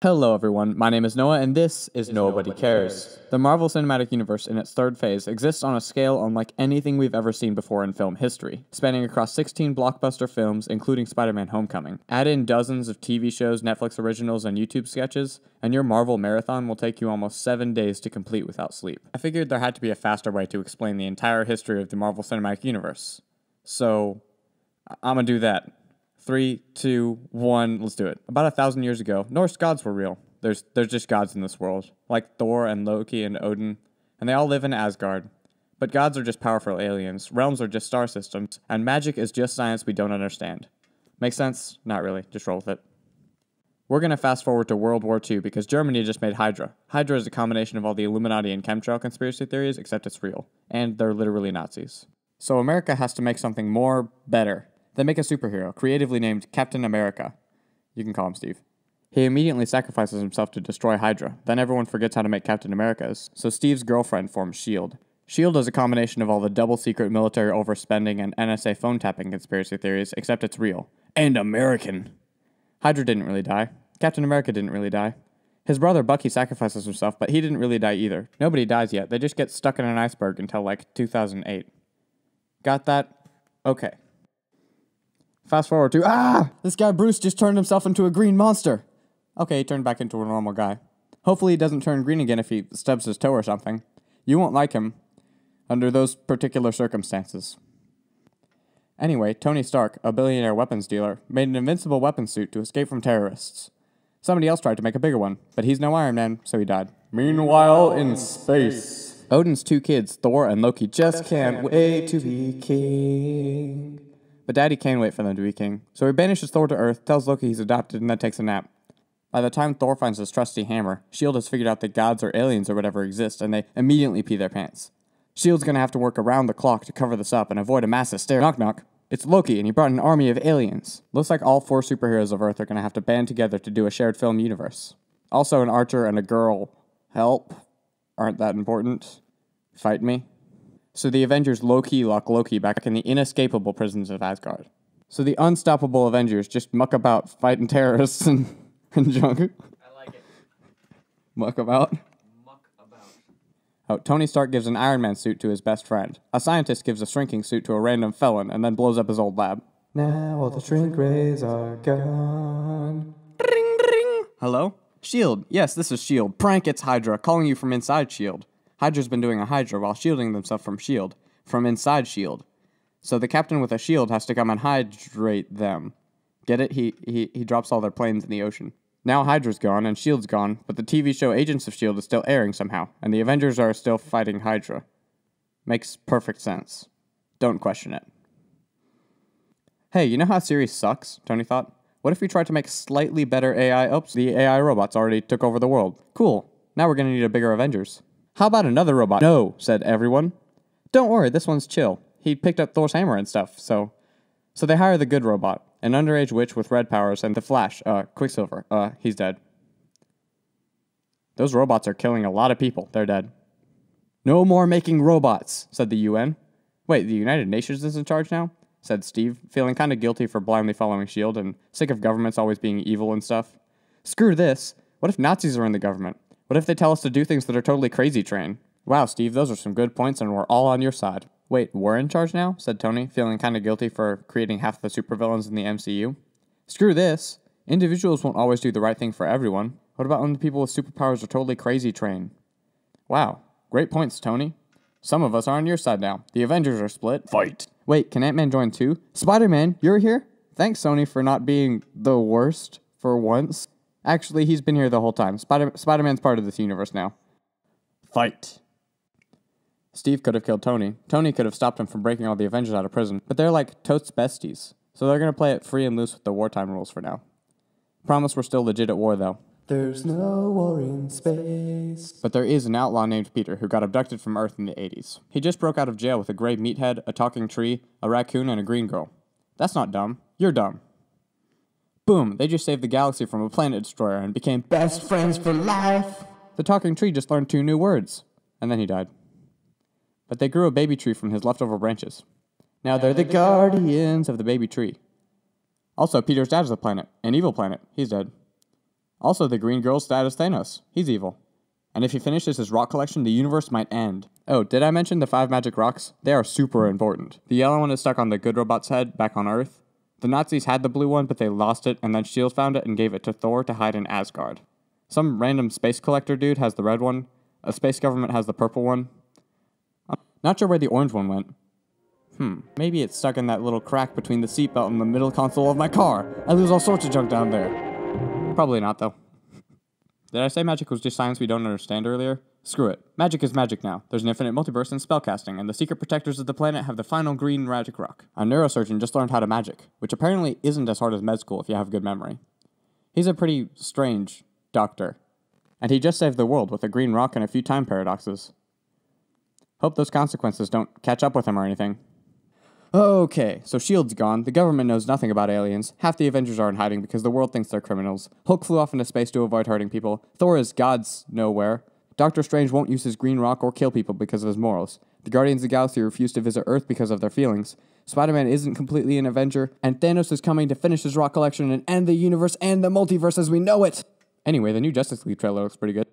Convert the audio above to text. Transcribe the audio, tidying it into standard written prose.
Hello everyone, my name is Noah and this is Nobody Cares. The Marvel Cinematic Universe in its third phase exists on a scale unlike anything we've ever seen before in film history, spanning across 16 blockbuster films including Spider-Man Homecoming. Add in dozens of TV shows, Netflix originals, and YouTube sketches, and your Marvel marathon will take you almost 7 days to complete without sleep. I figured there had to be a faster way to explain the entire history of the Marvel Cinematic Universe. So, I'm gonna do that. 3, 2, 1, let's do it. About 1,000 years ago, Norse gods were real. There's just gods in this world, like Thor and Loki and Odin, and they all live in Asgard. But gods are just powerful aliens, realms are just star systems, and magic is just science we don't understand. Make sense? Not really, just roll with it. We're gonna fast forward to World War II because Germany just made Hydra. Hydra is a combination of all the Illuminati and chemtrail conspiracy theories, except it's real. And they're literally Nazis. So America has to make something more better. They make a superhero, creatively named Captain America. You can call him Steve. He immediately sacrifices himself to destroy Hydra. Then everyone forgets how to make Captain Americas, so Steve's girlfriend forms S.H.I.E.L.D. S.H.I.E.L.D. is a combination of all the double-secret military overspending and NSA phone-tapping conspiracy theories, except it's real. And American. Hydra didn't really die. Captain America didn't really die. His brother Bucky sacrifices himself, but he didn't really die either. Nobody dies yet. They just get stuck in an iceberg until, 2008. Got that? Okay. Fast forward to, this guy Bruce just turned himself into a green monster. Okay, he turned back into a normal guy. Hopefully he doesn't turn green again if he stubs his toe or something. You won't like him under those particular circumstances. Anyway, Tony Stark, a billionaire weapons dealer, made an invincible weapons suit to escape from terrorists. Somebody else tried to make a bigger one, but he's no Iron Man, so he died. Meanwhile, in space, Odin's 2 kids, Thor and Loki, just can't wait to be king. But Daddy can't wait for them to be king, so he banishes Thor to Earth, tells Loki he's adopted, and then takes a nap. By the time Thor finds his trusty hammer, S.H.I.E.L.D. has figured out that gods or aliens or whatever exist, and they immediately pee their pants. S.H.I.E.L.D.'s gonna have to work around the clock to cover this up and avoid a mass hysteria. Knock knock. It's Loki, and he brought an army of aliens. Looks like all 4 superheroes of Earth are gonna have to band together to do a shared film universe. Also an archer and a girl. Help. Aren't that important? Fight me. So the Avengers low-key lock Loki back in the inescapable prisons of Asgard. So the unstoppable Avengers just muck about fighting terrorists and junk. I like it. Muck about. Muck about. Oh, Tony Stark gives an Iron Man suit to his best friend. A scientist gives a shrinking suit to a random felon and then blows up his old lab. Now all the shrink rays are gone. Ring, ring. Hello? S.H.I.E.L.D. Yes, this is S.H.I.E.L.D. Prank, it's Hydra, calling you from inside S.H.I.E.L.D. Hydra's been doing a Hydra while shielding themselves from S.H.I.E.L.D. From inside S.H.I.E.L.D. So the captain with a shield has to come and hydrate them. Get it? He drops all their planes in the ocean. Now Hydra's gone and S.H.I.E.L.D's gone, but the TV show Agents of S.H.I.E.L.D. is still airing somehow, and the Avengers are still fighting Hydra. Makes perfect sense. Don't question it. Hey, you know how Siri sucks? Tony thought. What if we tried to make slightly better AI? Oops, the AI robots already took over the world. Cool. Now we're gonna need a bigger Avengers. How about another robot? No, said everyone. Don't worry, this one's chill. He picked up Thor's hammer and stuff, so they hire the good robot, an underage witch with red powers, and the Flash, Quicksilver. He's dead. Those robots are killing a lot of people. They're dead. No more making robots, said the UN. Wait, the United Nations is in charge now? Said Steve, feeling kind of guilty for blindly following S.H.I.E.L.D. and sick of governments always being evil and stuff. Screw this. What if Nazis are in the government? What if they tell us to do things that are totally crazy train? Wow, Steve, those are some good points and we're all on your side. Wait, we're in charge now? Said Tony, feeling kind of guilty for creating half the supervillains in the MCU. Screw this. Individuals won't always do the right thing for everyone. What about when the people with superpowers are totally crazy train? Wow, great points, Tony. Some of us are on your side now. The Avengers are split. Fight! Wait, can Ant-Man join too? Spider-Man, you're here? Thanks, Sony, for not being the worst for once. Actually, he's been here the whole time. Spider-Man's part of this universe now. Fight! Steve could have killed Tony. Tony could have stopped him from breaking all the Avengers out of prison. But they're like totes besties. So they're going to play it free and loose with the wartime rules for now. Promise we're still legit at war, though. There's no war in space. But there is an outlaw named Peter who got abducted from Earth in the 80s. He just broke out of jail with a gray meathead, a talking tree, a raccoon, and a green girl. That's not dumb. You're dumb. Boom, they just saved the galaxy from a planet destroyer and became best friends for life. The talking tree just learned 2 new words. And then he died. But they grew a baby tree from his leftover branches. Now they're the guardians of the baby tree. Also, Peter's dad is a planet. An evil planet. He's dead. Also, the green girl's dad is Thanos. He's evil. And if he finishes his rock collection, the universe might end. Oh, did I mention the 5 magic rocks? They are super important. The yellow one is stuck on the good robot's head back on Earth. The Nazis had the blue one, but they lost it, and then S.H.I.E.L.D. found it and gave it to Thor to hide in Asgard. Some random space collector dude has the red one. A space government has the purple one. I'm not sure where the orange one went. Maybe it's stuck in that little crack between the seatbelt and the middle console of my car. I lose all sorts of junk down there. Probably not, though. Did I say magic was just science we don't understand earlier? Screw it. Magic is magic now. There's an infinite multiverse in spellcasting, and the secret protectors of the planet have the final green magic rock. A neurosurgeon just learned how to magic, which apparently isn't as hard as med school if you have good memory. He's a pretty strange doctor. And he just saved the world with a green rock and a few time paradoxes. Hope those consequences don't catch up with him or anything. Okay, so S.H.I.E.L.D's gone, the government knows nothing about aliens, half the Avengers are in hiding because the world thinks they're criminals, Hulk flew off into space to avoid hurting people, Thor is God's nowhere, Doctor Strange won't use his green rock or kill people because of his morals, the Guardians of the Galaxy refuse to visit Earth because of their feelings, Spider-Man isn't completely an Avenger, and Thanos is coming to finish his rock collection and end the universe and the multiverse as we know it! Anyway, the new Justice League trailer looks pretty good.